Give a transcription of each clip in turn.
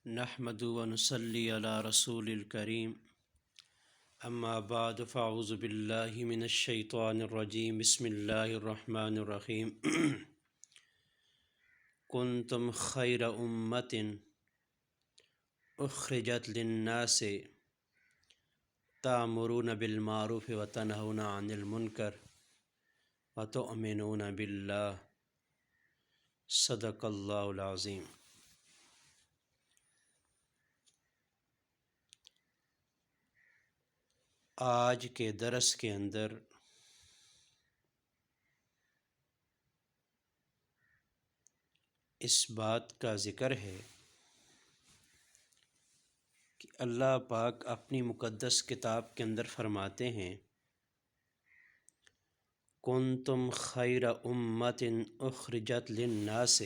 نحمد و نصلی علی رسول الکریم اما بعد فاعوذ باللہ من الشیطان الرجیم بسم اللہ الرحمن الرحیم کنتم خیر امت اخرجت للناس تأمرون بالمعروف وتنہون عن المنکر وتؤمنون باللہ صدق اللہ العظیم۔ آج کے درس کے اندر اس بات کا ذکر ہے کہ اللہ پاک اپنی مقدس کتاب کے اندر فرماتے ہیں کنتم خیر امت اخرجت للناس،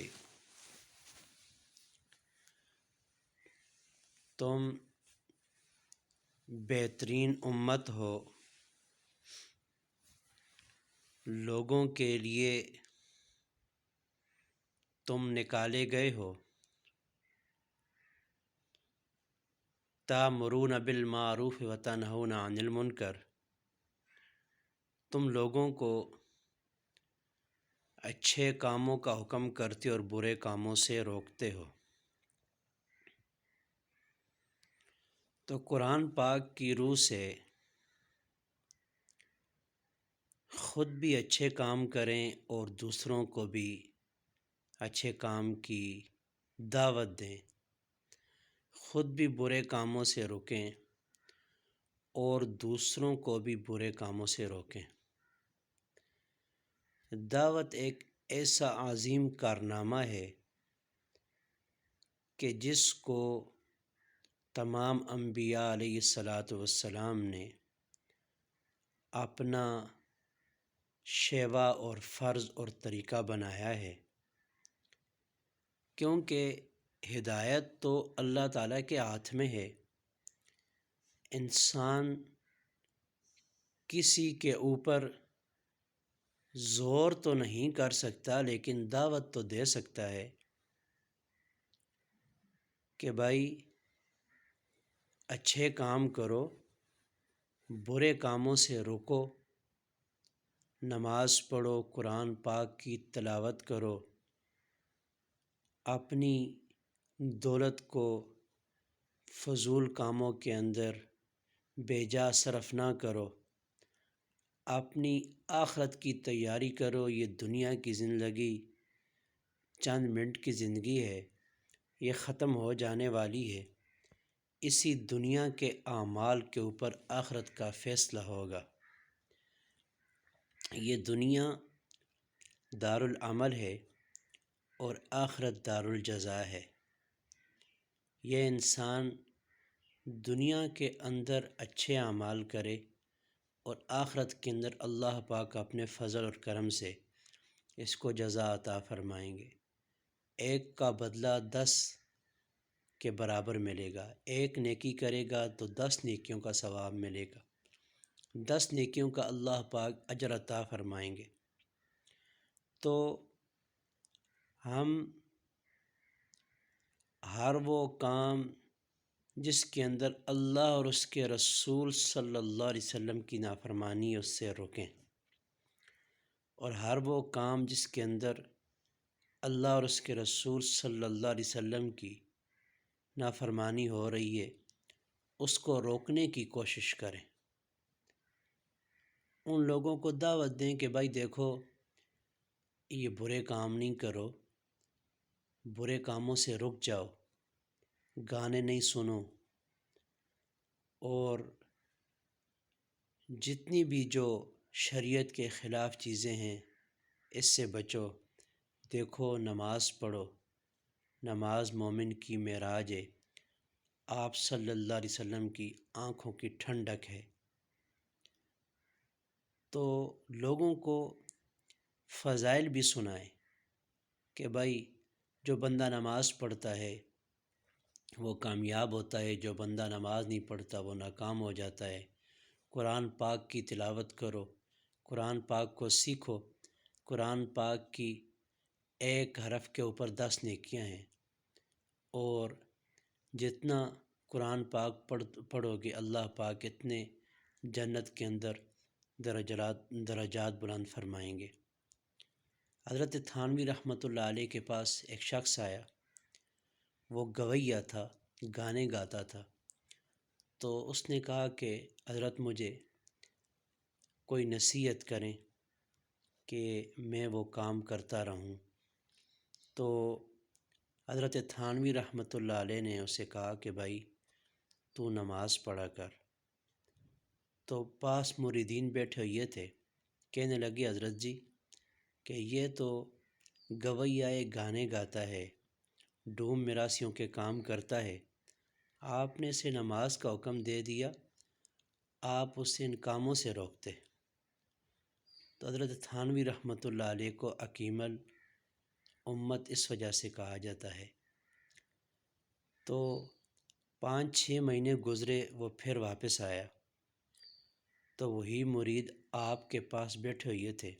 تم بہترین امت ہو، لوگوں کے لیے تم نکالے گئے ہو، تأمرون بالمعروف وتنہون عن المنکر، تم لوگوں کو اچھے کاموں کا حکم کرتے اور برے کاموں سے روکتے ہو۔ تو قرآن پاک کی روح سے خود بھی اچھے کام کریں اور دوسروں کو بھی اچھے کام کی دعوت دیں، خود بھی برے کاموں سے روکیں اور دوسروں کو بھی برے کاموں سے روکیں۔ دعوت ایک ایسا عظیم کارنامہ ہے کہ جس کو تمام انبیاء علیہ الصلاۃ والسلام نے اپنا شیوا اور فرض اور طریقہ بنایا ہے، کیونکہ ہدایت تو اللہ تعالیٰ کے ہاتھ میں ہے۔ انسان کسی کے اوپر زور تو نہیں کر سکتا، لیکن دعوت تو دے سکتا ہے کہ بھائی اچھے کام کرو، برے کاموں سے روکو، نماز پڑھو، قرآن پاک کی تلاوت کرو، اپنی دولت کو فضول کاموں کے اندر بے جا صرف نہ کرو، اپنی آخرت کی تیاری کرو۔ یہ دنیا کی زندگی چند منٹ کی زندگی ہے، یہ ختم ہو جانے والی ہے۔ اسی دنیا کے اعمال کے اوپر آخرت کا فیصلہ ہوگا۔ یہ دنیا دار العمل ہے اور آخرت دار الجزا ہے۔ یہ انسان دنیا کے اندر اچھے اعمال کرے اور آخرت کے اندر اللہ پاک اپنے فضل اور کرم سے اس کو جزا عطا فرمائیں گے۔ ایک کا بدلہ 10 کے برابر ملے گا، ایک نیکی کرے گا تو 10 نیکیوں کا ثواب ملے گا، 10 نیکیوں کا اللہ پاک اجر عطا فرمائیں گے۔ تو ہم ہر وہ کام جس کے اندر اللہ اور اس کے رسول صلی اللہ علیہ وسلم کی نافرمانی ہے اس سے روکیں، اور ہر وہ کام جس کے اندر اللہ اور اس کے رسول صلی اللہ علیہ وسلم کی نافرمانی ہو رہی ہے اس کو روکنے کی کوشش کریں۔ ان لوگوں کو دعوت دیں کہ بھائی دیکھو یہ برے کام نہیں کرو، برے کاموں سے رک جاؤ، گانے نہیں سنو، اور جتنی بھی جو شریعت کے خلاف چیزیں ہیں اس سے بچو۔ دیکھو نماز پڑھو، نماز مومن کی معراج ہے، آپ صلی اللہ علیہ وسلم کی آنکھوں کی ٹھنڈک ہے۔ تو لوگوں کو فضائل بھی سنائیں کہ بھائی جو بندہ نماز پڑھتا ہے وہ کامیاب ہوتا ہے، جو بندہ نماز نہیں پڑھتا وہ ناکام ہو جاتا ہے۔ قرآن پاک کی تلاوت کرو، قرآن پاک کو سیکھو، قرآن پاک کی ایک حرف کے اوپر 10 نیکیاں ہیں، اور جتنا قرآن پاک پڑھو گے اللہ پاک اتنے جنت کے اندر درجات بلند فرمائیں گے۔ حضرت تھانوی رحمۃ اللہ علیہ کے پاس ایک شخص آیا، وہ گویّا تھا، گانے گاتا تھا۔ تو اس نے کہا کہ حضرت مجھے کوئی نصیحت کریں کہ میں وہ کام کرتا رہوں۔ تو حضرت تھانوی رحمۃ اللہ علیہ نے اسے کہا کہ بھائی تو نماز پڑھا کر۔ تو پاس مریدین بیٹھے ہوئے تھے، کہنے لگے حضرت جی کہ یہ تو گویّا گانے گاتا ہے، ڈوم مراسیوں کے کام کرتا ہے، آپ نے اسے نماز کا حکم دے دیا، آپ اسے ان کاموں سے روکتے۔ تو حضرت تھانوی رحمۃ اللہ علیہ کو حکیم الامت اس وجہ سے کہا جاتا ہے۔ تو 5-6 مہینے گزرے، وہ پھر واپس آیا، تو وہی مرید آپ کے پاس بیٹھے ہوئے تھے۔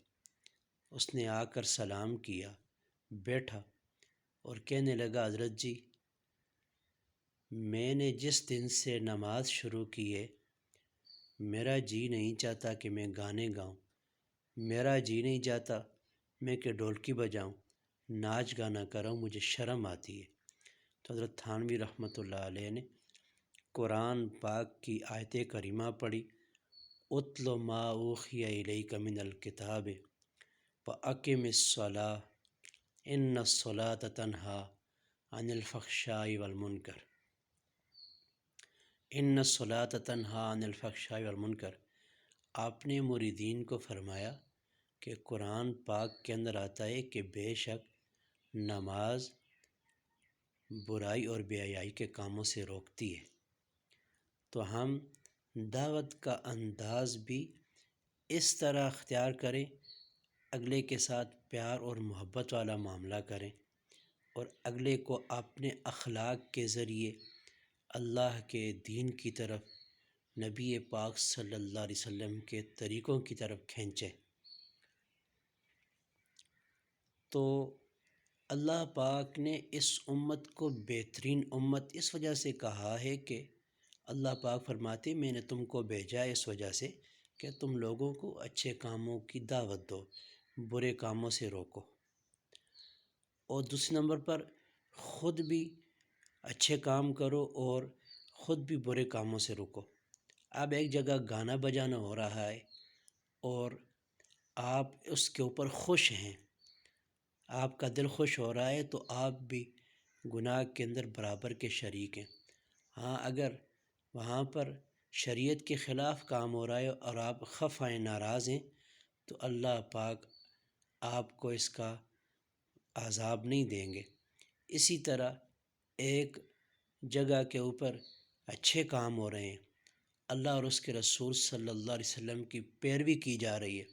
اس نے آ کر سلام کیا، بیٹھا اور کہنے لگا حضرت جی میں نے جس دن سے نماز شروع کی ہے میرا جی نہیں چاہتا کہ میں گانے گاؤں، میرا جی نہیں چاہتا میں کہ ڈھولکی بجاؤں، ناچ گانا کروں، مجھے شرم آتی ہے۔ تو حضرت تھانوی رحمۃ اللہ علیہ نے قرآن پاک کی آیت کریمہ پڑھی، اتل ما اوحی الیک من الکتاب واقم الصلاۃ ان الصلاۃ تنہی عن الفحشاء والمنکر، ان الصلاۃ تنہی عن الفحشاء والمنکر۔ آپ نے مریدین کو فرمایا کہ قرآن پاک کے اندر آتا ہے کہ بے شک نماز برائی اور بے حیائی کے کاموں سے روکتی ہے۔ تو ہم دعوت کا انداز بھی اس طرح اختیار کریں، اگلے کے ساتھ پیار اور محبت والا معاملہ کریں، اور اگلے کو اپنے اخلاق کے ذریعے اللہ کے دین کی طرف، نبی پاک صلی اللہ علیہ وسلم کے طریقوں کی طرف کھینچیں۔ تو اللہ پاک نے اس امت کو بہترین امت اس وجہ سے کہا ہے کہ اللہ پاک فرماتے میں نے تم کو بھیجا ہے اس وجہ سے کہ تم لوگوں کو اچھے کاموں کی دعوت دو، برے کاموں سے روکو، اور دوسرے نمبر پر خود بھی اچھے کام کرو اور خود بھی برے کاموں سے روکو۔ اب ایک جگہ گانا بجانا ہو رہا ہے اور آپ اس کے اوپر خوش ہیں، آپ کا دل خوش ہو رہا ہے، تو آپ بھی گناہ کے اندر برابر کے شریک ہیں۔ ہاں اگر وہاں پر شریعت کے خلاف کام ہو رہا ہے اور آپ خفا ہیں، ناراض ہیں، تو اللہ پاک آپ کو اس کا عذاب نہیں دیں گے۔ اسی طرح ایک جگہ کے اوپر اچھے کام ہو رہے ہیں، اللہ اور اس کے رسول صلی اللہ علیہ وسلم کی پیروی کی جا رہی ہے،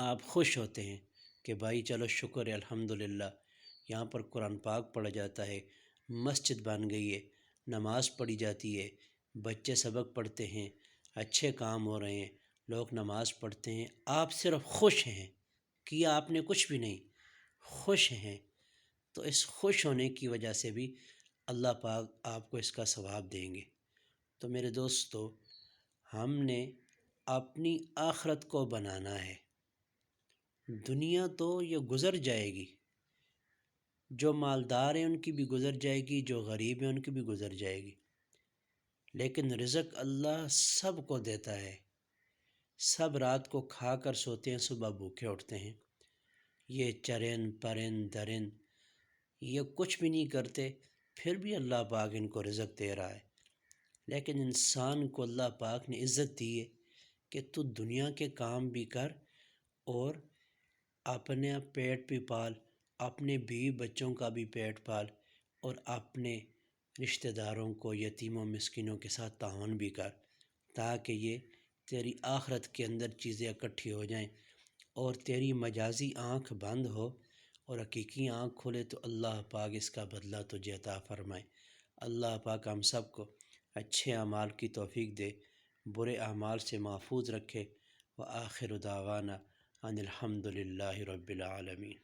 آپ خوش ہوتے ہیں کہ بھائی چلو شکر ہے الحمدللہ، یہاں پر قرآن پاک پڑھا جاتا ہے، مسجد بن گئی ہے، نماز پڑھی جاتی ہے، بچے سبق پڑھتے ہیں، اچھے کام ہو رہے ہیں، لوگ نماز پڑھتے ہیں، آپ صرف خوش ہیں، کیا آپ نے کچھ بھی نہیں، خوش ہیں۔ تو اس خوش ہونے کی وجہ سے بھی اللہ پاک آپ کو اس کا ثواب دیں گے۔ تو میرے دوستو، ہم نے اپنی آخرت کو بنانا ہے۔ دنیا تو یہ گزر جائے گی، جو مالدار ہیں ان کی بھی گزر جائے گی، جو غریب ہیں ان کی بھی گزر جائے گی، لیکن رزق اللہ سب کو دیتا ہے۔ سب رات کو کھا کر سوتے ہیں، صبح بھوکے اٹھتے ہیں۔ یہ چرند پرند درند یہ کچھ بھی نہیں کرتے، پھر بھی اللہ پاک ان کو رزق دے رہا ہے۔ لیکن انسان کو اللہ پاک نے عزت دی ہے کہ تو دنیا کے کام بھی کر اور اپنے پیٹ بھی پال، اپنے بیوی بچوں کا بھی پیٹ پال، اور اپنے رشتہ داروں کو، یتیموں مسکینوں کے ساتھ تعاون بھی کر، تاکہ یہ تیری آخرت کے اندر چیزیں اکٹھی ہو جائیں اور تیری مجازی آنکھ بند ہو اور حقیقی آنکھ کھولے، تو اللہ پاک اس کا بدلہ تجھے عطا فرمائے۔ اللہ پاک ہم سب کو اچھے اعمال کی توفیق دے، برے اعمال سے محفوظ رکھے۔ وآخر دعوانا ان الحمد للہ رب العالمین۔